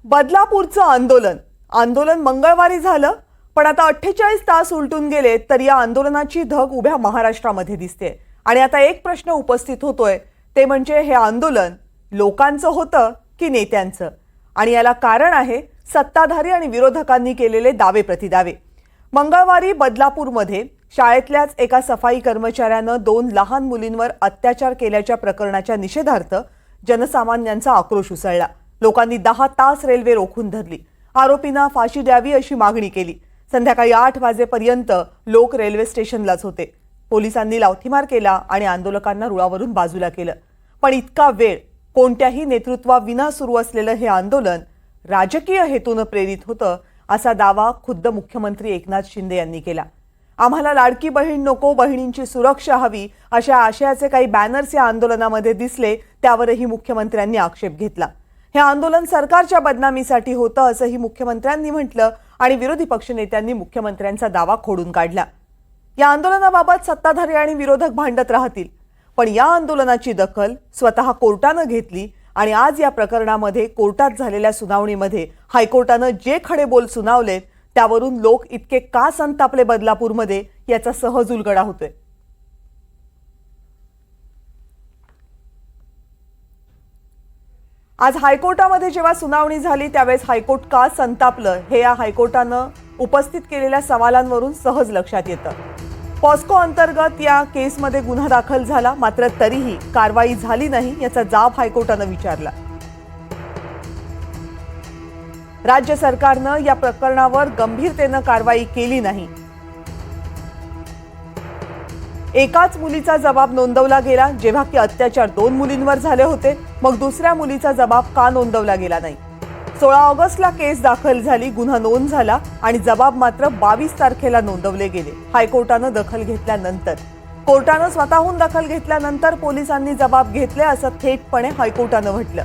बदलापूरचं आंदोलन मंगळवारी झालं, पण आता 48 तास उलटून गेले तर या आंदोलनाची धग उभ्या महाराष्ट्रामध्ये दिसते। आणि आता एक प्रश्न उपस्थित होतोय, ते म्हणजे हे आंदोलन लोकांचं होतं की नेत्यांचं? आणि याला कारण आहे सत्ताधारी आणि विरोधकांनी केलेले दावे प्रतिदावे। मंगळवारी बदलापूरमध्ये शाळेतल्याच एका सफाई कर्मचाऱ्यानं 2 लहान मुलींवर अत्याचार केल्याच्या प्रकरणाच्या निषेधार्थ जनसामान्यांचा आक्रोश उसळला। लोकांनी 10 तास रेल्वे रोखून धरली, आरोपींना फाशी द्यावी अशी मागणी केली। संध्याकाळी 8 वाजेपर्यंत लोक रेल्वे स्टेशनलाच होते। पोलिसांनी लाठीमार केला आणि आंदोलकांना रुळावरून बाजूला केलं। पण इतका वेळ कोणत्याही नेतृत्वाविना सुरू असलेलं हे आंदोलन राजकीय हेतूने प्रेरित होतं, असा दावा खुद्द मुख्यमंत्री एकनाथ शिंदे यांनी केला। आम्हाला लाडकी बहीण नको, बहिणींची सुरक्षा हवी अशा आशयाचे काही बॅनर्स या आंदोलनामध्ये दिसले, त्यावरही मुख्यमंत्र्यांनी आक्षेप घेतला। हे आंदोलन सरकारच्या बदनामीसाठी होतं असंही मुख्यमंत्र्यांनी म्हटलं आणि विरोधी पक्षनेत्यांनी मुख्यमंत्र्यांचा दावा खोडून काढला। या आंदोलनाबाबत सत्ताधारी आणि विरोधक भांडत राहतील, पण या आंदोलनाची दखल स्वतः कोर्टाने घेतली आणि आज या प्रकरणामध्ये कोर्टात झालेल्या सुनावणीमध्ये हायकोर्टाने जे खडे बोल सुनावलेत त्यावरून लोक इतके का संतापले बदलापूरमध्ये, याचा सहज उलगडा होतोय। आज हायकोर्टामध्ये जेव्हा सुनावणी झाली त्यावेळेस हायकोर्ट का संतापलं हे या हायकोर्टानं उपस्थित केलेल्या सवालांवरून सहज लक्षात येतं। पॉस्को अंतर्गत या केसमध्ये गुन्हा दाखल झाला, मात्र तरीही कारवाई झाली नाही याचा जाब हायकोर्टानं विचारला। राज्य सरकारनं या प्रकरणावर गंभीरतेनं कारवाई केली नाही। एकाच मुलीचा जबाब नोंदवला गेला, जेव्हा की अत्याचार 2 मुलींवर झाले होते, मग दुसऱ्या मुलीचा जबाब का नोंदवला गेला नाही? 16 ऑगस्टला केस दाखल झाली, गुन्हा नोंद झाला आणि जबाब मात्र 22 तारखेला नोंदवले गेले। हायकोर्टानं दखल घेतल्यानंतर, कोर्टानं स्वतःहून दखल घेतल्यानंतर पोलिसांनी जबाब घेतले असं थेटपणे हायकोर्टानं म्हटलं।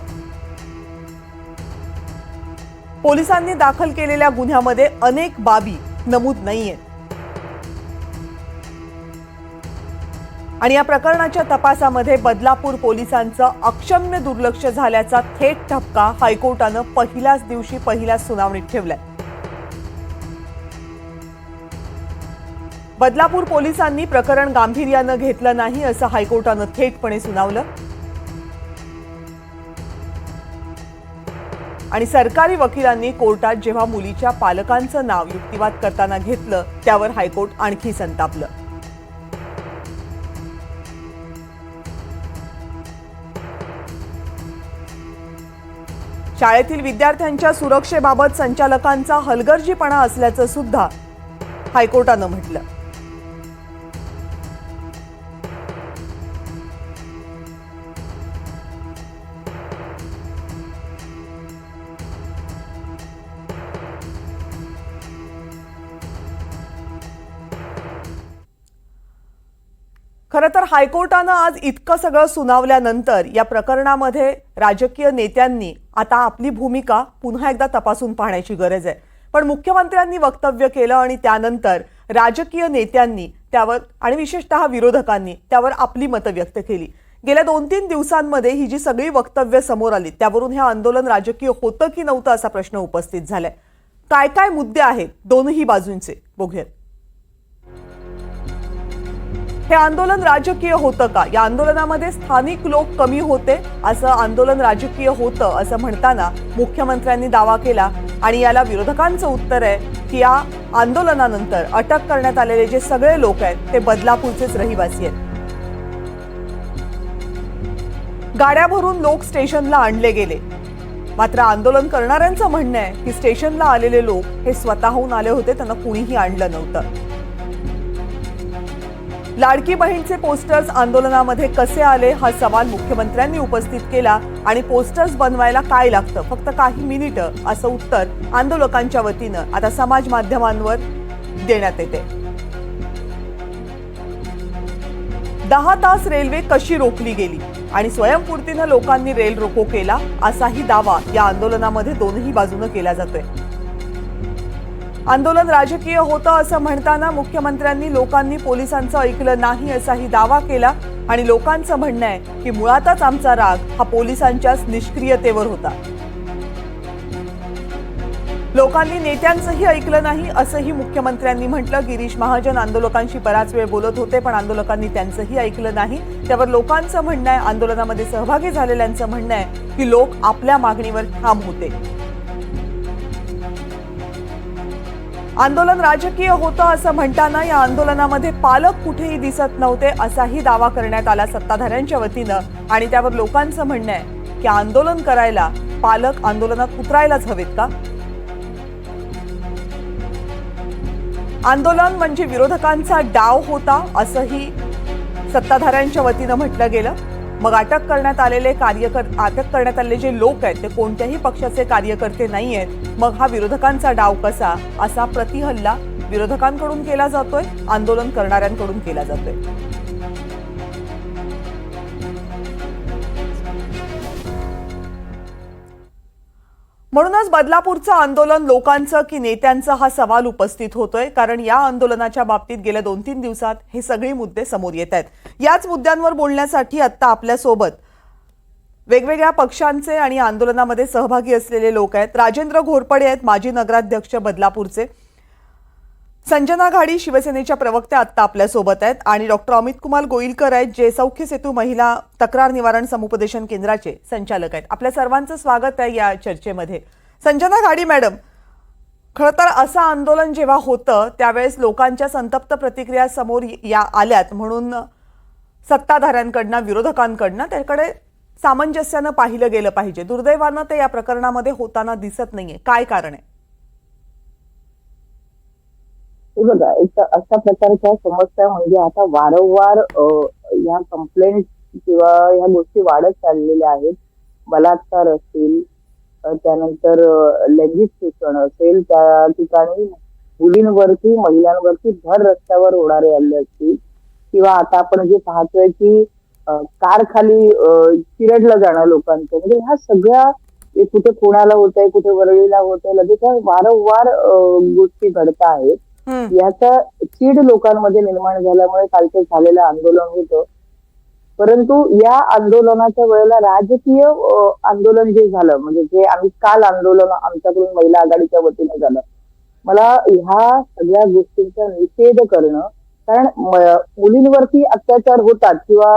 पोलिसांनी दाखल केलेल्या गुन्ह्यामध्ये अनेक बाबी नमूद नाहीयेत आणि या प्रकरणाच्या तपासामध्ये बदलापूर पोलिसांचं अक्षम्य दुर्लक्ष झाल्याचा थेट ठपका हायकोर्टानं पहिल्याच दिवशी पहिल्याच सुनावणीत ठेवलाय। बदलापूर पोलिसांनी प्रकरण गांभीर्यानं घेतलं नाही असं हायकोर्टानं थेटपणे सुनावलं आणि सरकारी वकिलांनी कोर्टात जेव्हा मुलीच्या पालकांचं नाव युक्तिवाद करताना घेतलं त्यावर हायकोर्ट आणखी संतापलं। शाळेतील विद्यार्थ्यांच्या सुरक्षेबाबत संचालकांचा हलगर्जीपणा असल्याचं सुद्धा हायकोर्टानं म्हटलं। खरं तर हायकोर्टानं आज इतकं सगळं सुनावल्यानंतर या प्रकरणामध्ये राजकीय नेत्यांनी आता आपली भूमिका पुन्हा एकदा तपासून पाहण्याची गरज आहे। पण मुख्यमंत्र्यांनी वक्तव्य केलं आणि त्यानंतर राजकीय नेत्यांनी त्यावर आणि विशेषतः विरोधकांनी त्यावर आपली मतं व्यक्त केली। गेल्या 2-3 दिवसांमध्ये ही जी सगळी वक्तव्य समोर आली त्यावरून हे आंदोलन राजकीय होतं की नव्हतं असा प्रश्न उपस्थित झालाय। काय काय मुद्दे आहेत दोनही बाजूंचे बघूयात। हे आंदोलन राजकीय होतं का? या आंदोलनामध्ये स्थानिक लोक कमी होते, असं आंदोलन राजकीय होतं असं म्हणताना मुख्यमंत्र्यांनी दावा केला आणि याला विरोधकांचं उत्तर आहे की या आंदोलनानंतर अटक करण्यात आलेले जे सगळे लोक आहेत ते बदलापूरचेच रहिवासी आहेत। गाड्या भरून लोक स्टेशनला आणले गेले, मात्र आंदोलन करणाऱ्यांचं म्हणणं आहे की स्टेशनला आलेले लोक हे स्वतःहून आले होते, त्यांना कुणीही आणलं नव्हतं। लाडकी बहीणचे पोस्टर्स आंदोलनामध्ये कसे आले हा सवाल मुख्यमंत्र्यांनी उपस्थित केला आणि पोस्टर्स बनवायला काय लागतं, फक्त काही मिनिटं, असं उत्तर आंदोलकांच्या वतीनं आता समाज माध्यमांवर देण्यात येते। 10 तास रेल्वे कशी रोखली गेली आणि स्वयंपूर्तीनं लोकांनी रेल रोको केला असाही दावा या आंदोलनामध्ये दोनही बाजूने केला जातोय। आंदोलन राजकीय होतं असं म्हणताना मुख्यमंत्र्यांनी लोकांनी पोलिसांचं ऐकलं नाही असाही दावा केला आणि लोकांचं म्हणणं आहे की मुळातच आमचा राग हा पोलिसांच्याच निष्क्रियतेवर होता। लोकांनी नेत्यांचंही ऐकलं नाही असंही मुख्यमंत्र्यांनी म्हटलं. गिरीश महाजन आंदोलकांशी बराच वेळ बोलत होते, पण आंदोलकांनी त्यांचंही ऐकलं नाही. त्यावर लोकांचं म्हणणं आहे, आंदोलनामध्ये सहभागी झालेल्यांचं म्हणणं आहे की लोक आपल्या मागणीवर ठाम होते. आंदोलन राजकीय होतं असं म्हणताना या आंदोलनामध्ये पालक कुठेही दिसत नव्हते असाही दावा करण्यात आला सत्ताधाऱ्यांच्या वतीनं. आणि त्यावर लोकांचं म्हणणं आहे की आंदोलन करायला पालक आंदोलनात उतरायलाच हवेत का? आंदोलन म्हणजे विरोधकांचा डाव होता असंही सत्ताधाऱ्यांच्या वतीनं म्हटलं गेलं. मग अटक करण्यात आलेले जे लोक आहेत ते कोणत्याही पक्षाचे कार्यकर्ते नाही आहेत. मग हा विरोधकांचा डाव कसा? असा प्रतिहल्ला विरोधकांकडून केला जातोय, आंदोलन करणाऱ्यांकडून केला जातोय. म्हणूनच बदलापूरचं आंदोलन लोकांचं की नेत्यांचं हा सवाल उपस्थित होतोय. कारण या आंदोलनाच्या बाबतीत गेल्या 2-3 दिवसात हे सगळे मुद्दे समोर येत आहेत. याच मुद्द्यांवर बोलण्यासाठी आता आपल्यासोबत वेगवेगळ्या पक्षांचे आणि आंदोलनामध्ये सहभागी असलेले लोक आहेत. राजेंद्र घोरपडे आहेत, माजी नगराध्यक्ष बदलापूरचे. संजना घाडी शिवसेनेच्या प्रवक्त्या आत्ता आपल्यासोबत आहेत. आणि डॉक्टर अमित कुमार गोईलकर आहेत, जे सौख्य सेतू महिला तक्रार निवारण समुपदेशन केंद्राचे संचालक आहेत. आपल्या सर्वांचं स्वागत आहे या चर्चेमध्ये. संजना घाडी मॅडम, खरं तर असं आंदोलन जेव्हा होतं त्यावेळेस लोकांच्या संतप्त प्रतिक्रिया समोर आल्यात, म्हणून सत्ताधाऱ्यांकडनं विरोधकांकडनं त्याकडे सामंजस्यानं पाहिलं गेलं पाहिजे. दुर्दैवानं ते या प्रकरणामध्ये होताना दिसत नाहीये. काय कारण आहे? बघा, एक अशा प्रकारच्या समस्या म्हणजे आता वारंवार या कंप्लेंट किंवा ह्या गोष्टी वाढत चाललेल्या आहेत. बलात्कार असतील, त्यानंतर लैंगिक शोषण असेल, त्या ठिकाणी मुलींवरती महिलांवरती भर रस्त्यावर होणारे हल्ले असतील, किंवा आता आपण जे पाहतोय की कार खाली चिरडलं जाणं लोकांचं, म्हणजे ह्या सगळ्या कुठे पुण्याला होत आहे, कुठे वरळीला होत आहे, लगेच वारंवार गोष्टी घडत आहेत. याचा चीड लोकांमध्ये निर्माण झाल्यामुळे कालचं झालेलं आंदोलन होतं. परंतु या आंदोलनाच्या वेळेला राजकीय आंदोलन जे झालं, म्हणजे जे आम्ही काल आंदोलन आमच्याकडून महिला आघाडीच्या वतीने झालं, मला ह्या सगळ्या गोष्टींचा निषेध करणं. कारण मुलींवरती अत्याचार होतात किंवा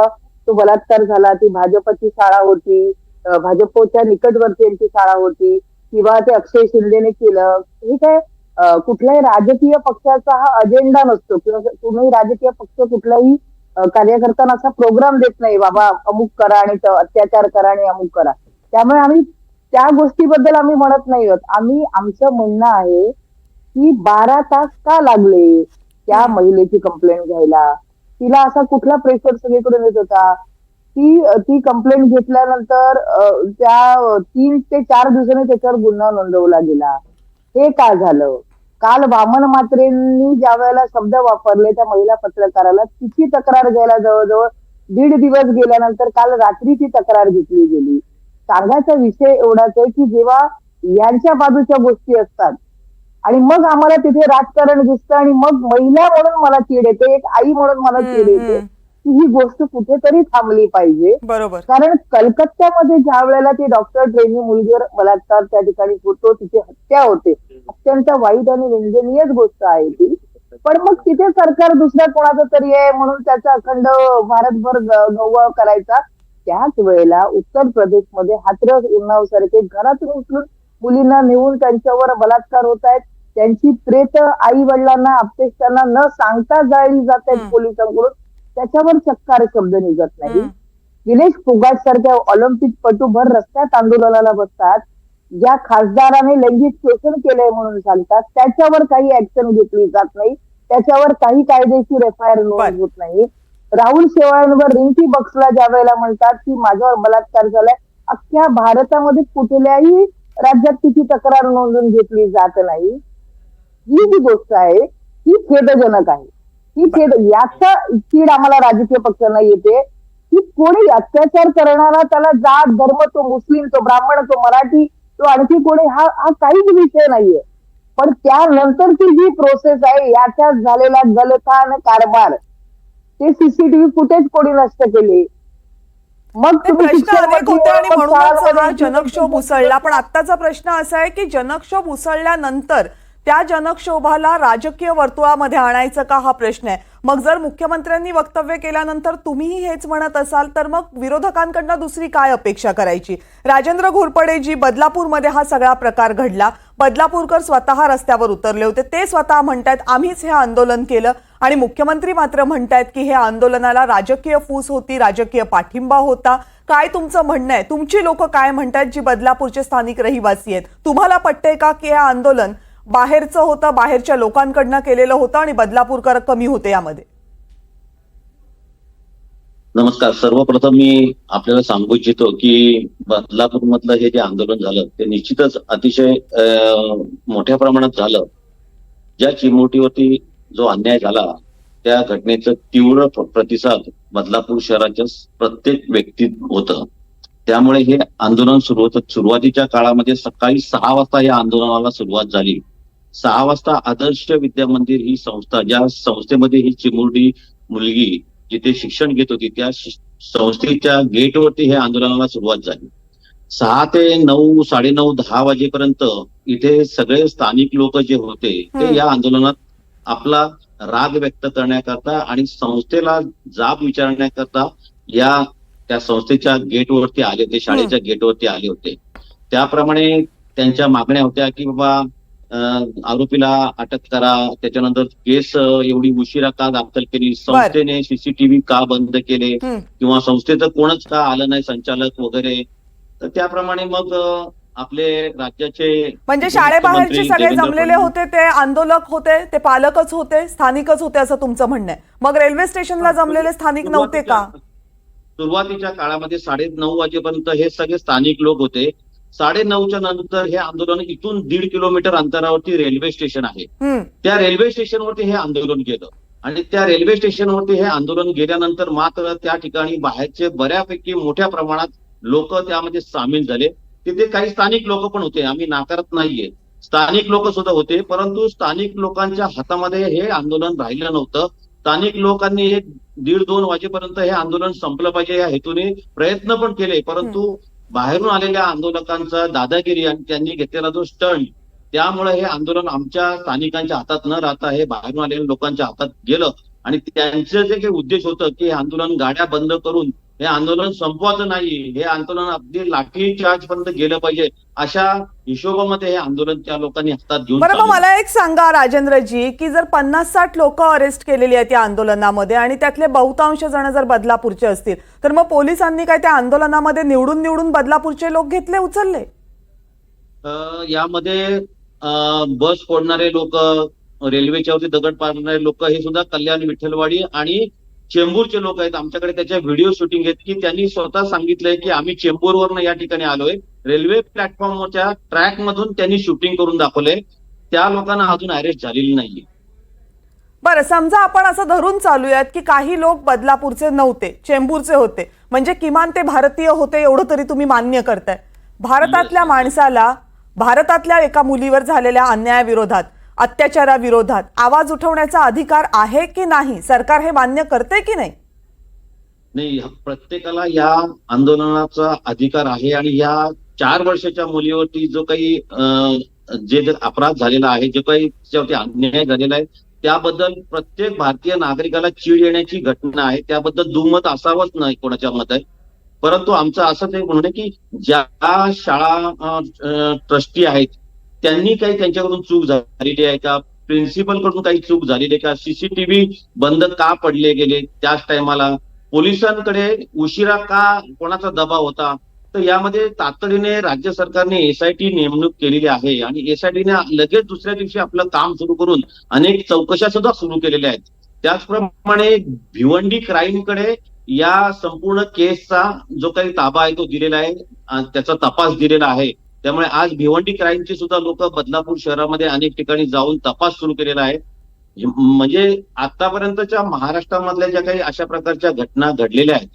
तो बलात्कार झाला, ती भाजपची शाळा होती, भाजपच्या निकटवर्तीयांची शाळा होती, किंवा ते अक्षय शिंदेने केलं, हे काय कुठल्याही राजकीय पक्षाचा हा अजेंडा नसतो, किंवा कुठलाही राजकीय पक्ष कुठलाही कार्यकर्त्यांना असा प्रोग्राम देत नाही, बाबा अमुक करा आणि अत्याचार करा आणि अमुक करा. त्यामुळे आम्ही त्या गोष्टीबद्दल आम्ही म्हणत नाही आहोत. आमचं म्हणणं आहे की 12 तास का लागले त्या महिलेची कंप्लेंट घ्यायला? तिला असा कुठला प्रेशर सगळीकडून येत होता? ती कंप्लेंट घेतल्यानंतर त्या 3 ते 4 दिवसांनी त्याच्यावर गुन्हा नोंदवला गेला. हे का झालं? काल वामन म्हात्रेंनी ज्या वेळेला शब्द वापरले त्या महिला पत्रकाराला, तिची तक्रार घ्यायला जवळजवळ 1.5 दिवस गेल्यानंतर काल रात्री ती तक्रार घेतली गेली. सांगायचा विषय एवढाच आहे की जेव्हा यांच्या बाजूच्या गोष्टी असतात आणि मग आम्हाला तिथे राजकारण दिसतं आणि मग महिला म्हणून मला चीड येते, एक आई म्हणून मला चीड येते की ही गोष्ट कुठेतरी थांबली पाहिजे. बरोबर. कारण कलकत्त्यामध्ये ज्या वेळेला ती डॉक्टर ट्रेनी मुलगीवर बलात्कार त्या ठिकाणी होतो, तिची हत्या होते, अत्यंत वाईट आणि निंदनीय गोष्ट आहे ती. पण मग तिथे सरकार दुसऱ्या कोणाचं तरी आहे म्हणून त्याचा अखंड भारतभर गौरव करायचा. त्याच वेळेला उत्तर प्रदेशमध्ये हाथरस उन्नाव सारखे घरातून उचलून मुलींना नेऊन त्यांच्यावर बलात्कार होत आहेत. त्यांची प्रेत आई वडिलांना आप्तेष्टांना न सांगता जाळली जात आहेत पोलिसांकडून. त्याच्यावर चक्कार शब्द निघत नाही. विनेश फोगाट सारख्या ऑलिम्पिक पटू भर रस्त्यात आंदोलनाला बसतात. ज्या खासदाराने लैंगिक शोषण केलंय म्हणून सांगतात, त्याच्यावर काही ऍक्शन घेतली जात नाही, त्याच्यावर काही कायदेशीर FIR नोंद होत नाही. राहुल शेवाळ्यांवर रिंकी बक्सला ज्या वेळेला म्हणतात की माझ्यावर बलात्कार झालाय, अख्ख्या भारतामध्ये कुठल्याही राज्यात तिची तक्रार नोंदवून घेतली जात नाही. ही जी गोष्ट आहे ही खेदजनक आहे. याचा चीड आम्हाला राजकीय पक्षांना येते की कोणी अत्याचार करणारा, त्याला जात धर्म, तो मुस्लिम, तो ब्राह्मण, तो मराठी, तो आणखी कोणी, हा काहीच विषय नाहीये. पण त्यानंतरची जी प्रोसेस आहे, याच्यात झालेला गलथान कारभार, ते CCTV फुटेज कोणी नष्ट केले. मग ते तुम्ही प्रश्न अनेक होते आणि मग म्हणूनच हा शाळांमध्ये जनक्षोभ उसळला. पण आत्ताचा प्रश्न असा आहे की जनक्षोभ उसळल्यानंतर त्या जनक्षोभाला राजकीय वर्तुळामध्ये आणायचं का, हा प्रश्न आहे. मग जर मुख्यमंत्र्यांनी वक्तव्य केल्यानंतर तुम्हीही हेच म्हणत असाल तर मग विरोधकांकडनं दुसरी काय अपेक्षा करायची. राजेंद्र घोरपडे जी, बदलापूरमध्ये हा सगळा प्रकार घडला, बदलापूरकर स्वतः रस्त्यावर उतरले होते, ते स्वतः म्हणतायत आम्हीच हे आंदोलन केलं, आणि मुख्यमंत्री मात्र म्हणतायत की हे आंदोलनाला राजकीय फूस होती, राजकीय पाठिंबा होता. काय तुमचं म्हणणं आहे? तुमची लोक काय म्हणतात जी बदलापूरचे स्थानिक रहिवासी आहेत? तुम्हाला पटतंय का की हे आंदोलन बाहेरचं होतं, बाहेरच्या लोकांकडनं केलेलं होतं आणि बदलापूरकर कमी होते यामध्ये? नमस्कार. सर्वप्रथम मी आपल्याला सांगू इच्छितो की बदलापूर मधलं हे जे आंदोलन झालं ते निश्चितच अतिशय मोठ्या प्रमाणात झालं. ज्या चिमुरटीवरती जो अन्याय झाला त्या घटनेचं तीव्र प्रतिसाद बदलापूर शहराच्या प्रत्येक व्यक्तीत होतं. त्यामुळे हे आंदोलन सुरू होतं. सुरुवातीच्या काळामध्ये सकाळी 6 वाजता या आंदोलनाला सुरुवात झाली. 6 वाजता आदर्श विद्या मंदिर ही संस्था, ज्या संस्थेमध्ये ही चिमुरडी मुलगी जिथे शिक्षण घेत होती, त्या संस्थेच्या गेटवरती हे आंदोलनाला सुरुवात झाली. 6 ते 9, 9:30, 10 वाजेपर्यंत इथे सगळे स्थानिक लोक जे होते ते या आंदोलनात आपला राग व्यक्त करण्याकरता आणि संस्थेला जाब विचारण्याकरता त्या संस्थेच्या गेटवरती आले होते, शाळेच्या गेटवरती आले होते. त्याप्रमाणे त्यांच्या मागण्या होत्या की बाबा आरोपीला अटक करा, त्याच्यानंतर केस एवढी उशिरा का दाखल केली, संस्थेने सीसीटीव्ही का बंद केले, किंवा संस्थेचं कोणच का आलं नाही, संचालक वगैरे. तर त्याप्रमाणे मग आपले राज्याचे म्हणजे शाळेबाहेरचे सगळे जमलेले होते ते आंदोलक होते, ते पालकच होते, स्थानिकच होते असं तुमचं म्हणणं आहे? मग रेल्वे स्टेशनला जमलेले स्थानिक नव्हते का? सुरुवातीच्या काळामध्ये 9:30 वाजेपर्यंत हे सगळे स्थानिक लोक होते. 9:30च्या नंतर हे आंदोलन इथून 1.5 किलोमीटर अंतरावरती रेल्वे स्टेशन आहे, त्या रेल्वे स्टेशनवरती हे आंदोलन गेलं. आणि त्या रेल्वे स्टेशनवरती हे आंदोलन गेल्यानंतर मात्र त्या ठिकाणी बाहेरचे बऱ्यापैकी मोठ्या प्रमाणात लोक त्यामध्ये सामील झाले. तिथे काही स्थानिक लोक पण होते, आम्ही नाकारत नाहीये, स्थानिक लोक सुद्धा होते. परंतु स्थानिक लोकांच्या हातामध्ये हे आंदोलन राहिलं नव्हतं. स्थानिक लोकांनी 1:30-2 वाजेपर्यंत हे आंदोलन संपलं पाहिजे या हेतूने प्रयत्न पण केले. परंतु बाहेरून आलेल्या आंदोलकांचा दादागिरी आणि त्यांनी घेतलेला जो स्टंट, त्यामुळे हे आंदोलन आमच्या स्थानिकांच्या हातात न राहता हे बाहेरून आलेल्या लोकांच्या हातात गेलं. आणि त्यांचं जे काही उद्देश होतं की हे आंदोलन गाड्या बंद करून हे आंदोलन संपवायचं नाही, हे आंदोलन अगदी लाठी चार्ज पर्यंत गेलं पाहिजे, अशा हिशोबामध्ये हे आंदोलन त्या लोकांनी हातात घेऊन. बरं, मग मला एक सांगा राजेंद्रजी की जर 50-60 लोक अरेस्ट केलेली आहेत या आंदोलनामध्ये आणि त्यातले बहुतांश जण जर बदलापूरचे असतील, तर मग पोलिसांनी काय त्या आंदोलनामध्ये निवडून बदलापूरचे लोक घेतले, उचलले? यामध्ये बस फोडणारे लोक, रेल्वेच्या वरती दगड पाडणारे लोक, हे सुद्धा कल्याण, विठ्ठलवाडी आणि चेंबूरचे लोक आहेत. आमच्याकडे त्याच्या व्हिडिओ शूटिंग आहेत की त्यांनी स्वतः सांगितलंय की आम्ही चेंबूरवरनं या ठिकाणी आलोय. रेल्वे प्लॅटफॉर्मवरच्या ट्रॅक मधून त्यांनी शूटिंग करून दाखवलंय. त्या लोकांना अजून अरेस्ट झालेली नाहीये. बरं, समजा आपण असं धरून चालूयात की काही लोक बदलापूरचे नव्हते, चेंबूरचे होते, म्हणजे किमान ते भारतीय होते एवढं तरी तुम्ही मान्य करताय. भारतातल्या माणसाला भारतातल्या एका मुलीवर झालेल्या अन्यायाविरोधात, अत्याचाराविरोधात आवाज उठवण्याचा अधिकार आहे की नाही? सरकार हे मान्य करते की नाही? नाही, प्रत्येकाला या आंदोलनाचा अधिकार आहे. आणि या 4 वर्षाच्या मुलीवरती जो काही जे अपराध झालेला आहे, जो काही त्याच्यावरती अन्याय झालेला आहे, त्याबद्दल प्रत्येक भारतीय नागरिकाला चीड येण्याची घटना आहे. त्याबद्दल दुमत असावंच नाही कोणाच्या मत आहे. परंतु आमचं असं ते म्हणणं की ज्या शाळा ट्रस्टी आहेत त्यांनी काही त्यांच्याकडून चूक झालेली आहे का, प्रिन्सिपल कडून काही चूक झालेली आहे का, सीसीटीव्ही बंद का पडले गेले त्याच टायमाला, पोलिसांकडे उशिरा का, कोणाचा दबाव होता. तर यामध्ये तातडीने राज्य सरकारने SIT नेमणूक केलेली आहे आणि SITने लगेच दुसऱ्या दिवशी आपलं काम सुरू करून अनेक चौकशा सुद्धा सुरू केलेल्या आहेत. त्याचप्रमाणे भिवंडी क्राईमकडे या संपूर्ण केसचा जो काही ताबा आहे तो दिलेला आहे, त्याचा तपास दिलेला आहे. त्यामुळे आज भिवंडी क्राईमचे सुद्धा लोक बदलापूर शहरामध्ये अनेक ठिकाणी जाऊन तपास सुरू केलेला आहे. म्हणजे आतापर्यंतच्या महाराष्ट्रामधल्या ज्या काही अशा प्रकारच्या घटना घडलेल्या आहेत,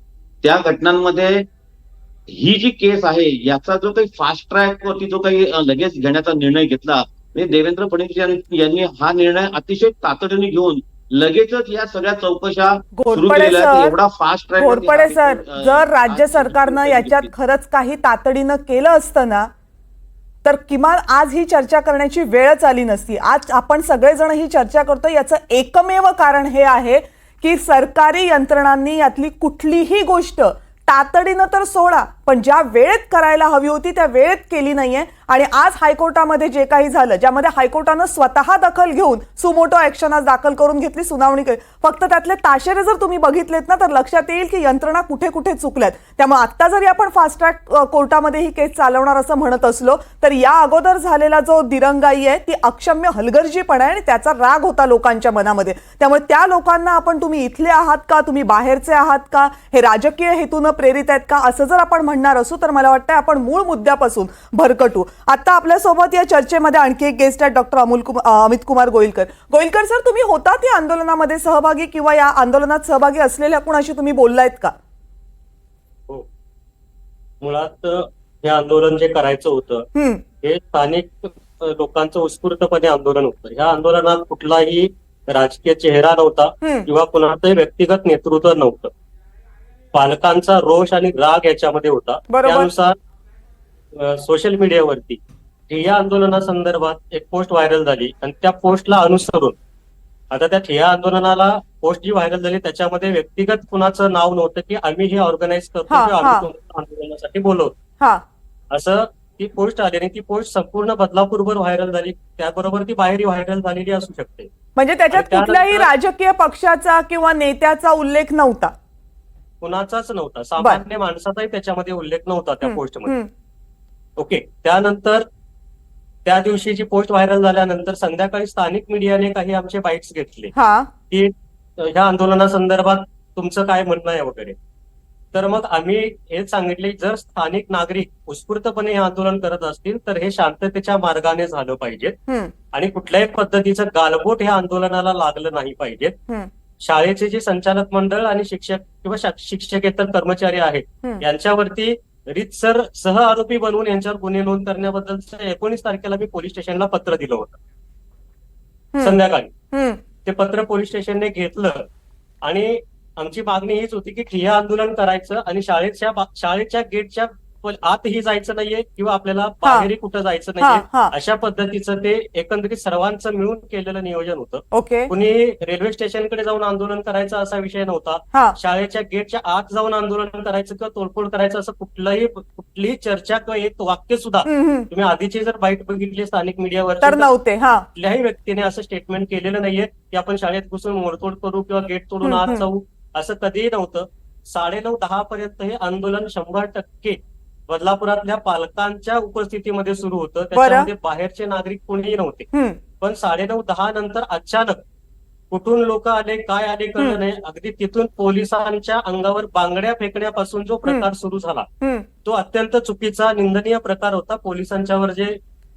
त्या घटनांमध्ये ही जी केस आहे याचा जो काही फास्ट ट्रॅक वरती जो काही लगेच घेण्याचा निर्णय घेतला, म्हणजे देवेंद्र फडणवीस यांनी हा निर्णय अतिशय तातडीने घेऊन लगेचच या सगळ्या चौकशा सुरू घोरपडे केल्या. सर, एवढा फास्ट ट्रॅक घोरपडे सर, जर राज्य सरकारनं याच्यात खरंच काही तातडीनं केलं असतं ना, तर किमान आज ही चर्चा करण्याची वेळच आली नसती. आज आपण सगळेजण ही चर्चा करतो याचं एकमेव कारण हे आहे की सरकारी यंत्रणांनी यातली कुठलीही गोष्ट तातडीनं तर सोडा, पण ज्या वेळेत करायला हवी होती त्या वेळेत केली नाहीये. आणि आज हायकोर्टामध्ये जे काही झालं, ज्यामध्ये हायकोर्टानं स्वतः दखल घेऊन सुमोटो ऍक्शन आज दाखल करून घेतली, सुनावणी केली, फक्त त्यातले ताशेरे जर तुम्ही बघितलेत ना तर लक्षात येईल की यंत्रणा कुठे कुठे चुकल्यात. त्यामुळे आता जरी आपण फास्ट ट्रॅक कोर्टामध्ये ही केस चालवणार असं म्हणत असलो तर या अगोदर झालेला जो दिरंगाई आहे ती अक्षम्य हलगर्जीपणा आहे आणि त्याचा राग होता लोकांच्या मनामध्ये. त्यामुळे त्या लोकांना आपण तुम्ही इथले आहात का, तुम्ही बाहेरचे आहात का, हे राजकीय हेतूनं प्रेरित आहेत का, असं जर आपण म्हणणार असू तर मला वाटतं आपण मूळ मुद्द्यापासून भरकटू. आता आपल्यासोबत या चर्चेमध्ये आणखी एक गेस्ट आहेत, डॉक्टर अमित कुमार गोयलकर. गोयलकर सर, तुम्ही होतात या आंदोलनामध्ये सहभागी किंवा या आंदोलनात सहभागी असलेल्या कुणाशी तुम्ही बोललायत का? हो, मुळात हे आंदोलन जे करायचं होतं हे स्थानिक लोकांचं उत्स्फूर्तपणे आंदोलन होतं. ह्या आंदोलनात कुठलाही राजकीय चेहरा नव्हता किंवा कुणाचंही व्यक्तिगत नेतृत्व नव्हतं. पालकांचा रोष आणि राग याच्यामध्ये होता. त्यानुसार सोशल मीडियावरती ठिय्या आंदोलनासंदर्भात एक पोस्ट व्हायरल झाली आणि त्या पोस्टला अनुसरून आता त्या ठिय्या आंदोलनाला पोस्ट जी व्हायरल झाली त्याच्यामध्ये व्यक्तिगत कुणाचं नाव नव्हतं की आम्ही हे ऑर्गनाईज करतो किंवा आम्ही आंदोलनासाठी बोलवतो असं ती पोस्ट आली. आणि ती पोस्ट संपूर्ण बदलापूरवर व्हायरल झाली, त्याबरोबर ती बाहेरही व्हायरल झालेली असू शकते. म्हणजे त्याच्यात कुठल्याही राजकीय पक्षाचा किंवा नेत्याचा उल्लेख नव्हता, कुणाचाच नव्हता, सामान्य माणसाचाही त्याच्यामध्ये उल्लेख नव्हता त्या पोस्टमध्ये. ओके, त्यानंतर त्या दिवशी जी पोस्ट व्हायरल झाल्यानंतर संध्याकाळी स्थानिक मीडियाने काही आमचे बाईट्स घेतले की ह्या आंदोलनासंदर्भात तुमचं काय म्हणणं आहे वगैरे. तर मग आम्ही हेच सांगितले, जर स्थानिक नागरिक उत्स्फूर्तपणे हे आंदोलन करत असतील तर हे शांततेच्या मार्गाने झालं पाहिजे आणि कुठल्याही पद्धतीचं गालबोट ह्या आंदोलनाला लागलं नाही पाहिजे. शाळेचे जे संचालक मंडळ आणि शिक्षक किंवा शिक्षकेतर कर्मचारी आहेत यांच्यावरती रीतसर सह आरोपी बनवून यांच्यावर गुन्हे नोंद करण्याबद्दल 19 तारखेला मी पोलीस स्टेशनला पत्र दिलं होतं संध्याकाळी. ते पत्र पोलीस स्टेशनने घेतलं आणि आमची मागणी हीच होती की ठिय्या आंदोलन करायचं आणि शाळेच्या गेटच्या आतही जायचं नाहीये किंवा आपल्याला बाहेरही कुठं जायचं नाहीये, अशा पद्धतीचं ते एकंदरीत सर्वांचं मिळून केलेलं नियोजन होतं. कुणी रेल्वे स्टेशनकडे जाऊन आंदोलन करायचं असा विषय नव्हता. शाळेच्या गेटच्या आत जाऊन आंदोलन करायचं किंवा तोडफोड करायचं असं कुठलीही चर्चा किंवा एक वाक्य सुद्धा तुम्ही आधीची जर बाईट बघितली स्थानिक मीडियावर तर नव्हते. कुठल्याही व्यक्तीने असं स्टेटमेंट केलेलं नाहीये की आपण शाळेत घुसून मोडतोड करू किंवा गेट तोडून आत जाऊ, असं कधीही नव्हतं. 9:30-10 पर्यंत हे आंदोलन 100% बदलापुरातल्या पालकांच्या उपस्थितीमध्ये सुरू होतं. त्याच्यामध्ये बाहेरचे नागरिक कोणीही नव्हते. पण 9:30-10 नंतर अचानक कुठून लोक आले, काय आले कळलं नाही. अगदी तिथून पोलिसांच्या अंगावर बांगड्या फेकण्यापासून जो प्रकार सुरू झाला तो अत्यंत चुकीचा, निंदनीय प्रकार होता. पोलिसांच्यावर जे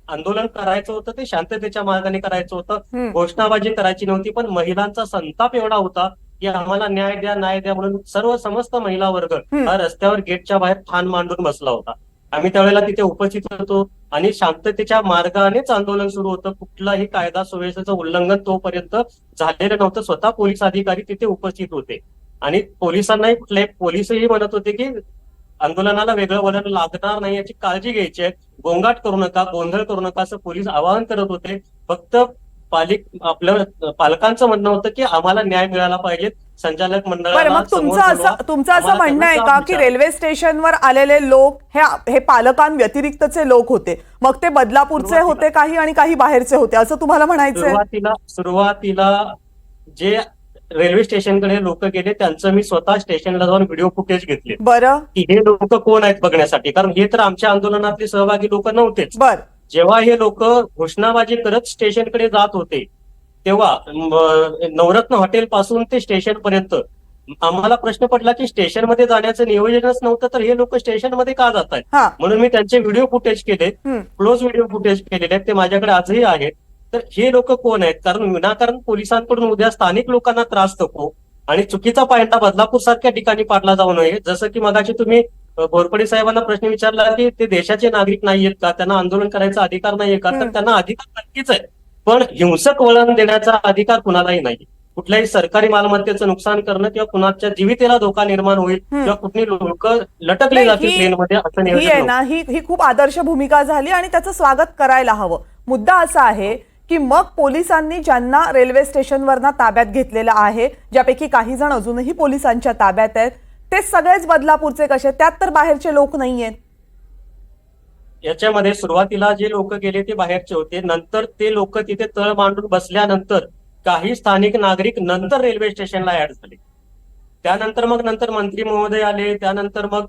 आंदोलन करायचं होतं ते शांततेच्या मार्गाने करायचं होतं, घोषणाबाजी करायची नव्हती. पण महिलांचा संताप एवढा होता की आम्हाला न्याय द्या, न्याय द्या म्हणून सर्व समस्त महिला वर्ग हा रस्त्यावर गेटच्या बाहेर ठाण मांडून बसला होता. आम्ही त्यावेळेला तिथे उपस्थित होतो आणि शांततेच्या मार्गानेच आंदोलन सुरू होतं. कुठलाही कायदा सुव्यवस्थेचं उल्लंघन तोपर्यंत झालेलं नव्हतं. स्वतः पोलीस अधिकारी तिथे उपस्थित होते आणि पोलिसांनाही पोलीसही म्हणत होते की आंदोलनाला वेगळं वळण लागणार नाही याची काळजी घ्यायची आहे, गोंगाट करू नका, गोंधळ करू नका असं पोलीस आवाहन करत होते. फक्त आपल्या पालकांचं म्हणणं होतं की आम्हाला न्याय मिळाला पाहिजे. संचालक मंडळाला मग तुमचं असं म्हणणं आहे का की रेल्वे स्टेशनवर आलेले लोक हे पालकांव्यतिरिक्तचे लोक होते, मग ते बदलापूरचे होते काही आणि काही बाहेरचे होते असं तुम्हाला म्हणायचं? सुरुवातीला जे रेल्वे स्टेशनकडे लोक गेले त्यांचं मी स्वतः स्टेशनला जाऊन व्हिडिओ फुटेज घेतले. बरं, की हे लोक कोण आहेत बघण्यासाठी, कारण हे तर आमच्या आंदोलनातले सहभागी लोक नव्हतेच. जेव्हा हे लोक घोषणाबाजी करत स्टेशनकडे जात होते तेव्हा नवरत्न हॉटेल पासून ते स्टेशन पर्यंत आम्हाला प्रश्न पडला की स्टेशनमध्ये जाण्याचं नियोजनच नव्हतं तर हे लोक स्टेशनमध्ये का जात आहेत. म्हणून मी त्यांचे व्हिडिओ फुटेज केले, क्लोज व्हिडिओ फुटेज केलेले आहेत, ते माझ्याकडे आजही आहेत. तर हे लोक कोण आहेत, कारण विनाकारण पोलिसांकडून उद्या स्थानिक लोकांना त्रास नको आणि चुकीचा पायंडा बदलापूर सारख्या ठिकाणी पाडला जाऊ नये. जसं की मगाशी तुम्ही घोरपडे साहेबांना प्रश्न विचारला की ते देशाचे नागरिक नाहीयेत का, त्यांना आंदोलन करायचा अधिकार नाहीये का, तर त्यांना अधिकार नक्कीच आहे, पण हिंसक वळण देण्याचा अधिकार कुणालाही नाही. कुठल्याही सरकारी मालमत्तेचं नुकसान करणं किंवा कुणाच्या जीवितेला धोका निर्माण होईल किंवा कुठली लोक लटकली नाही, जातील प्लेनमध्ये असं ही नियोजन आहे नव्हतं. ना ही खूप आदर्श भूमिका झाली आणि त्याचं स्वागत करायला हवं. मुद्दा असा आहे की मग पोलिसांनी ज्यांना रेल्वे स्टेशनवरनं ताब्यात घेतलेलं आहे, ज्यापैकी काही जण अजूनही पोलिसांच्या ताब्यात आहेत, ते सगळेच बदलापूरचे कसे? त्यात तर बाहेरचे लोक नाहीयेत. याच्यामध्ये सुरुवातीला जे लोक गेले ते बाहेरचे होते, नंतर ते लोक तिथे तळ मांडून बसल्यानंतर काही स्थानिक नागरिक नंतर रेल्वे स्टेशनला ऍड झाले. त्यानंतर मग मंत्री महोदय आले, त्यानंतर मग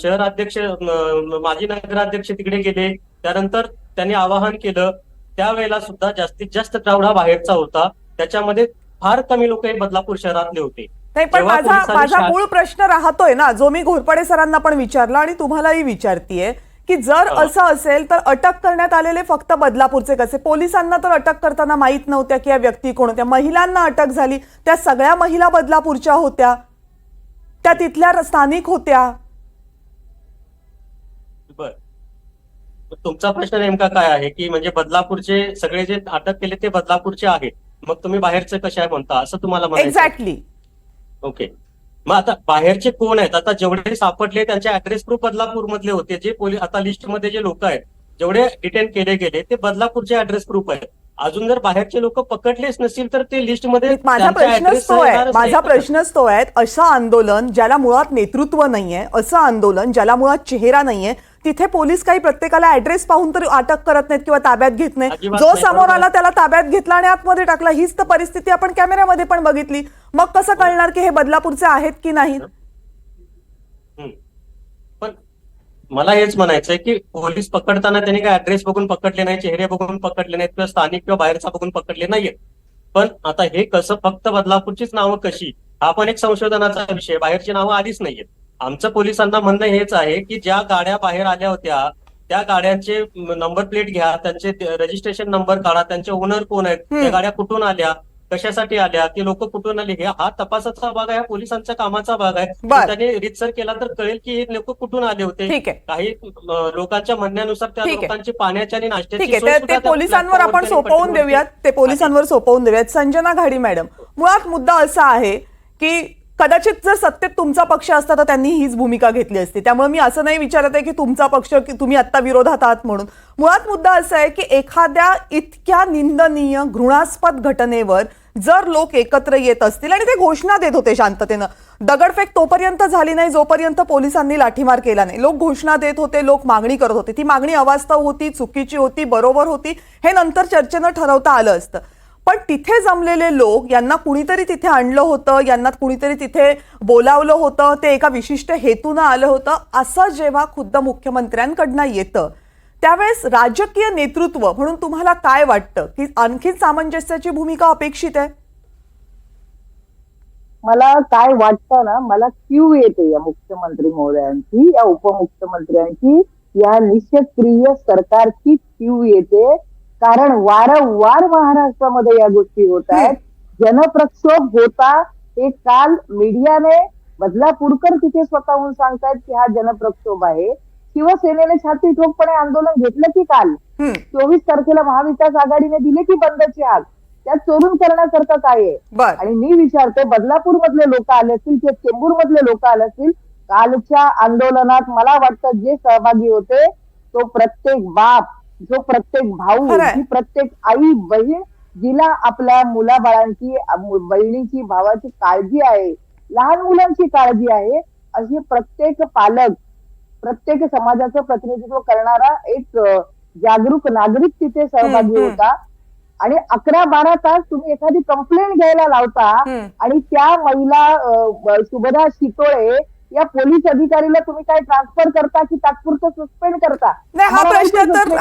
शहराध्यक्ष माजी नगराध्यक्ष तिकडे गेले, त्यानंतर त्यांनी आवाहन केलं. त्यावेळेला सुद्धा जास्तीत जास्त क्राऊड हा बाहेरचा होता. त्याच्यामध्ये फार कमी लोक हे बदलापूर शहरातले होते. नाही, पण जेव्हा पोलिसांनी माझा मूळ प्रश्न राहतोय ना, जो मी घोरपडे सरांना पण विचारला आणि तुम्हालाही विचारतीये की जर असं असेल तर अटक करण्यात आलेले फक्त बदलापूरचे कसे? पोलिसांना तर अटक करताना माहित नव्हत्या की या व्यक्ती कोण होत्या. महिलांना अटक झाली, त्या सगळ्या महिला बदलापूरच्या होत्या, त्या तिथल्या स्थानिक होत्या. बर, तुमचा प्रश्न नेमका काय आहे की म्हणजे बदलापूरचे सगळे जे अटक केले ते बदलापूरचे आहेत, मग तुम्ही बाहेरचे कशा आहे म्हणता असं तुम्हाला म्हणायचं? एक्झॅक्टली. ओके, मग आता बाहेरचे कोण आहेत? आता जेवढे सापडले त्यांचे ऍड्रेस प्रूफ बदलापूर मधले होते. जे पोलीस आता लिस्टमध्ये जे लोक आहेत जेवढे डिटेन केले गेले ते बदलापूरचे ऍड्रेस प्रूफ आहेत. अजून जर बाहेरचे लोक पकडलेच नसतील तर ते लिस्टमध्ये माझा प्रश्नच तो आहे, असं आंदोलन ज्याला मुळात नेतृत्व नाहीये, असं आंदोलन ज्याला मुळात चेहरा नाहीये, तिथे पोलीस काही प्रत्येकाला ऍड्रेस पाहून तर अटक करत नाहीत किंवा ताब्यात घेत नाही. जो समोर आला त्याला ताब्यात घेतला आणि आतमध्ये टाकला. हीच तर परिस्थिती आपण कॅमेऱ्यामध्ये पण बघितली. मग कसं कळणार की हे बदलापूरचे आहेत की नाहीत? पण मला हेच म्हणायचंय की पोलीस पकडताना त्यांनी काय ऍड्रेस बघून पकडले नाही, चेहरे बघून पकडले नाहीत किंवा स्थानिक किंवा बाहेरचा बघून पकडले नाहीये. पण आता हे कसं फक्त बदलापूरचीच नावं कशी, हा पण एक संशोधनाचा विषय. बाहेरची नावं आलीच नाहीयेत. आमचं पोलिसांना म्हणणं हेच आहे की ज्या गाड्या बाहेर आल्या होत्या त्या गाड्यांचे नंबर प्लेट घ्या, त्यांचे रजिस्ट्रेशन नंबर काढा, त्यांचे ओनर कोण आहेत, त्या गाड्या कुठून आल्या, कशासाठी आल्या, ते लोक कुठून आले, हा तपासाचा भाग आहे, पोलिसांच्या कामाचा भाग आहे. त्यांनी रितसर केला तर कळेल की हे लोक कुठून आले होते. काही लोकांच्या म्हणण्यानुसार त्या लोकांची पाण्याची आणि नाश्त्याची सोय ते पोलिसांवर आपण सोपवून देऊयात, संजना घाडी मॅडम, मुळात मुद्दा असा आहे की कदाचित जर सत्तेत तुमचा पक्ष असता तर त्यांनी हीच भूमिका घेतली असती. त्यामुळे मी असं नाही विचारत आहे की तुमचा पक्ष की तुम्ही आता विरोधात आहात म्हणून. मुळात मुद्दा असा आहे की एखाद्या इतक्या निंदनीय घृणास्पद घटनेवर जर लोक एकत्र येत असतील आणि ते घोषणा देत होते शांततेनं, दगडफेक तोपर्यंत झाली नाही जोपर्यंत पोलिसांनी लाठीमार केला नाही. लोक घोषणा देत होते, लोक मागणी करत होते. ती मागणी अवास्तव होती, चुकीची होती, बरोबर होती, हे नंतर चर्चेनं ठरवता आलं असतं. पण तिथे जमलेले लोक, यांना कुणीतरी तिथे आणलं होतं, यांना कुणीतरी तिथे बोलावलं होतं, ते एका विशिष्ट हेतूनं आलं होतं, असं जेव्हा खुद्द मुख्यमंत्र्यांकडनं येतं त्यावेळेस राजकीय नेतृत्व म्हणून तुम्हाला काय वाटतं की आणखी सामंजस्याची भूमिका अपेक्षित आहे? मला काय वाटतं ना, मला क्यू येते या मुख्यमंत्री महोदयांची, या उपमुख्यमंत्र्यांची, या निष्क्रिय सरकारची क्यू येते. कारण वारंवार महाराष्ट्रामध्ये या गोष्टी होत आहेत. जनप्रक्षोभ होता ते काल मीडियाने, बदलापूरकर तिथे स्वतःहून सांगतायत की हा जनप्रक्षोभ आहे. शिवसेनेने छाती ठोकपणे आंदोलन घेतलं की काल 24 तारखेला महाविकास आघाडीने दिले की बंदची हाक. त्यात चोरून करण्यासारखं काय आहे? आणि मी विचारते, बदलापूर मधले लोक आले असतील किंवा चेंबूर मधले लोक आले असतील, कालच्या आंदोलनात मला वाटतं जे सहभागी होते तो प्रत्येक बाप, जो प्रत्येक भाऊ, जी प्रत्येक आई बहीण जिला आपल्या मुलाबाळांची, बहिणीची, भावाची काळजी आहे, लहान मुलांची काळजी आहे, अशी प्रत्येक पालक, प्रत्येक समाजाचं प्रतिनिधित्व करणारा एक जागरूक नागरिक तिथे सहभागी होता. आणि 11-12 तास तुम्ही एखादी कंप्लेंट घ्यायला लावता आणि त्या महिला शुभदा शितोळे या पोलीस अधिकारीला तुम्ही काय ट्रान्सफर करता की तात्पुरतं सस्पेंड करता? नाही,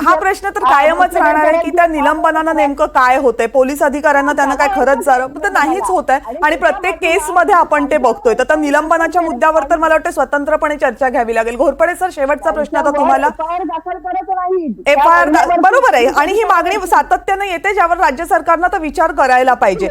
हा प्रश्न तर कायमच राहणार आहे की त्या निलंबनानं नेमकं काय होतंय. पोलीस अधिकाऱ्यांना त्यांना काय खरंच तर नाहीच होत आहे आणि प्रत्येक केसमध्ये आपण ते बघतोय. तर निलंबनाच्या मुद्द्यावर तर मला वाटतं स्वतंत्रपणे चर्चा घ्यावी लागेल. घोरपडे सर, शेवटचा प्रश्न आता तुम्हाला. दाखल करत नाही, FIR बरोबर आहे आणि ही मागणी सातत्यानं येते ज्यावर राज्य सरकारनं तर विचार करायला पाहिजे.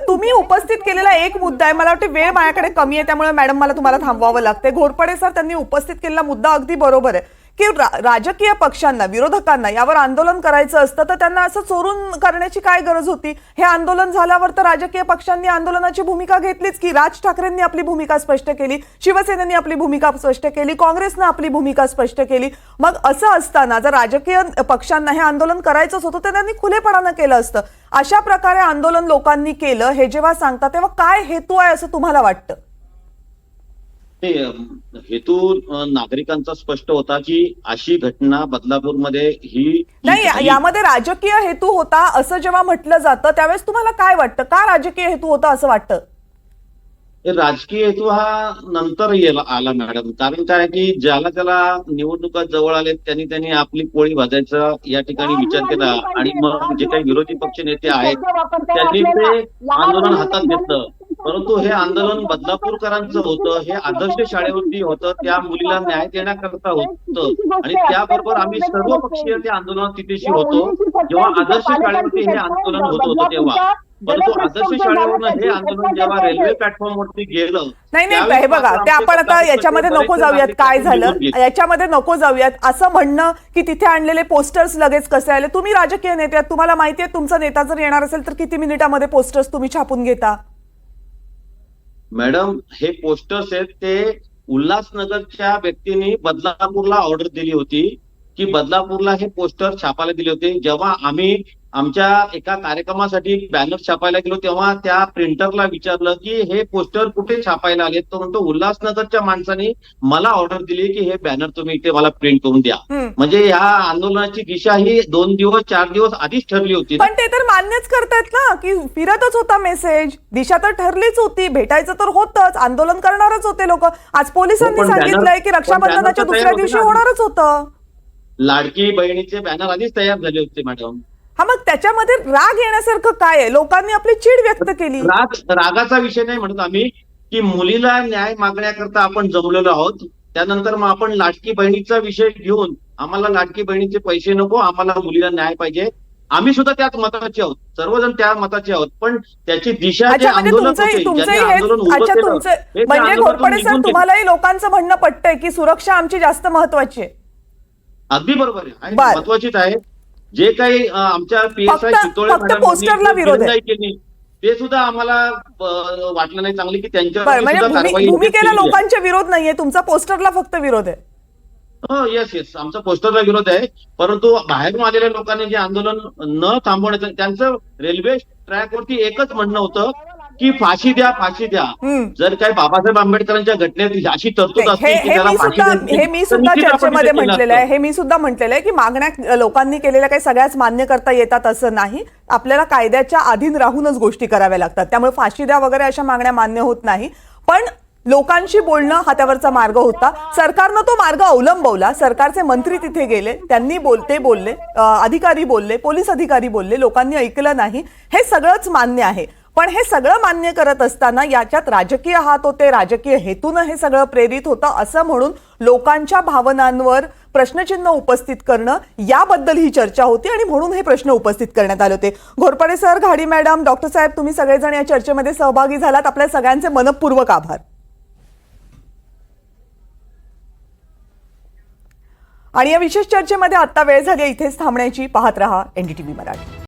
तुम्ही उपस्थित केलेला एक मुद्दा आहे, मला वाटतं वेळ माझ्याकडे कमी आहे त्यामुळे मॅडम मला तुम्हाला थांबवावं लागते. घोरपडे सर, त्यांनी उपस्थित केलेला मुद्दा अगदी बरोबर आहे की राजकीय पक्षांना, विरोधकांना यावर आंदोलन करायचं असतं तर त्यांना असं चोरून करण्याची काय गरज होती? हे आंदोलन झाल्यावर तर राजकीय पक्षांनी आंदोलनाची भूमिका घेतलीच की. राज ठाकरेंनी आपली भूमिका स्पष्ट केली, शिवसेनेने आपली भूमिका स्पष्ट केली, काँग्रेसनं आपली भूमिका स्पष्ट केली. मग असं असताना जर राजकीय पक्षांना हे आंदोलन करायचंच होतं तर त्यांनी खुलेपणानं केलं असतं. अशा प्रकारे आंदोलन लोकांनी केलं हे जेव्हा सांगता तेव्हा काय हेतू आहे असं तुम्हाला वाटतं? हेतू नागरिकांचा स्पष्ट होता की अशी घटना बदलापूरमध्ये ही नाही, यामध्ये राजकीय हेतू होता असं जेव्हा म्हटलं जातं त्यावेळेस तुम्हाला काय वाटतं? का राजकीय हेतू होता असं वाटतं? राजकीय हेतू हा नंतर आला मॅडम. कारण काय की ज्याला त्याला निवडणुका जवळ आले त्यांनी आपली पोळी भाजायचा या ठिकाणी विचार केला आणि मग जे काही विरोधी पक्ष नेते आहेत त्यांनी ते आंदोलन हातात घेतलं. परंतु हे आंदोलन बदलापूरकरांचं होतं, हे आदर्श शाळेवरती होतं, त्या मुलीला न्याय देण्याकरता होतं आणि त्याबरोबर आम्ही सर्व पक्षीय त्या आंदोलनात तिथेशी होतो जेव्हा आदर्श शाळेवरती हे आंदोलन होत होतं तेव्हा. परंतु आदर्श शाळेवरनं हे आंदोलन जेव्हा रेल्वे प्लॅटफॉर्मवरती गेलं. नाही, हे बघा, ते आपण आता याच्यामध्ये नको जाऊयात. काय झालं याच्यामध्ये नको जाऊयात. असं म्हणणं की तिथे आणलेले पोस्टर्स लगेच कसे आले? तुम्ही राजकीय नेते आहात, तुम्हाला माहिती आहे तुमचा नेता जर येणार असेल तर किती मिनिटामध्ये पोस्टर्स तुम्ही छापून घेता? मॅडम, हे पोस्टर्स आहेत ते उल्हासनगरच्या व्यक्तींनी बदलापूरला ऑर्डर दिली होती की बदलापूरला हे पोस्टर छापायला दिले होते. जेव्हा आम्ही आमच्या एका कार्यक्रमासाठी बॅनर छापायला गेलो तेव्हा त्या प्रिंटरला विचारलं की हे पोस्टर कुठे छापायला आले? तो म्हणतो उल्हासनगरच्या माणसांनी मला ऑर्डर दिली की हे बॅनर तुम्ही इथे मला प्रिंट करून द्या. म्हणजे या आंदोलनाची दिशा ही 2 दिवस 4 दिवस आधीच ठरली होती. पण ते तर मान्यच करतायत ना की फिरतच होता मेसेज. दिशा तर ठरलीच होती, भेटायचं तर होतंच, आंदोलन करणारच होते लोक. आज पोलिसांनी सांगितलंय की रक्षाबंधनाच्या दुसऱ्या दिवशी होणारच होतं. लाडकी बहिणीचे बॅनर आधीच तयार झाले होते मॅडम. हा, मग त्याच्यामध्ये राग येण्यासारखं काय आहे? लोकांनी आपली चीड व्यक्त केली. रागाचा विषय नाही म्हणत आम्ही की मुलीला न्याय मागण्याकरता आपण जमलेलो आहोत. त्यानंतर मग आपण लाडकी बहिणीचा विषय घेऊन आम्हाला लाडकी बहिणीचे पैसे नको, आम्हाला मुलीला न्याय पाहिजे. आम्ही सुद्धा त्याच मताचे आहोत, सर्वजण त्या मताचे आहोत. पण त्याची दिशा जे आंदोलन होते, ज्यांनी आंदोलन उभं केलं, म्हणजे घोरपडे सर, तुम्हालाही लोकांचं म्हणणं पटतंय की सुरक्षा आमची जास्त महत्वाची आहे? अगदी बरोबर आहे, महत्वाचीच आहे. जे काही आमच्या PSI चितोळे पोस्टरला विरोध केली ते सुद्धा आम्हाला वाटलं नाही चांगली की त्यांच्यावर भूमिकेला लोकांचे विरोध नाहीये, तुमचा पोस्टरला फक्त विरोध आहे. हो, येस, आमचा पोस्टरला विरोध आहे. परंतु बाहेरून आलेल्या लोकांनी जे आंदोलन न थांबवण्याचं त्यांचं रेल्वे ट्रॅकवरती एकच म्हणणं होतं की फाशी द्या, फाशी द्या. जर काही बाबासाहेब आंबेडकरांच्या घटनेत अशी तरतूद असते की त्याला फाशी द्यायची, हे मी सुद्धा चर्चेमध्ये म्हटलेलं आहे, की मागण्या लोकांनी केलेल्या काही सगळ्याच मान्य करता येतात असं नाही. आपल्याला कायद्याच्या अधीन राहूनच गोष्टी कराव्या लागतात. त्यामुळे फाशी द्या वगैरे अशा मागण्या मान्य होत नाही. पण लोकांशी बोलणं हा त्यावरचा मार्ग होता. सरकारनं तो मार्ग अवलंबवला. सरकारचे मंत्री तिथे गेले, त्यांनी बोलले, अधिकारी बोलले, पोलीस अधिकारी बोलले, लोकांनी ऐकलं नाही. हे सगळंच मान्य आहे. पण हे सगळं मान्य करत असताना याच्यात राजकीय हात होते, राजकीय हेतूनं हे सगळं प्रेरित होतं असं म्हणून लोकांच्या भावनांवर प्रश्नचिन्ह उपस्थित करणं, याबद्दल ही चर्चा होती आणि म्हणून हे प्रश्न उपस्थित करण्यात आले होते. घोरपडे सर, घाडी मॅडम, डॉक्टर साहेब, तुम्ही सगळेजण या चर्चेमध्ये सहभागी झालात. आपल्या सगळ्यांचे मनपूर्वक आभार. आणि या विशेष चर्चेमध्ये आता वेळ झाली इथेच थांबण्याची. पाहत रहा NDTV मराठी.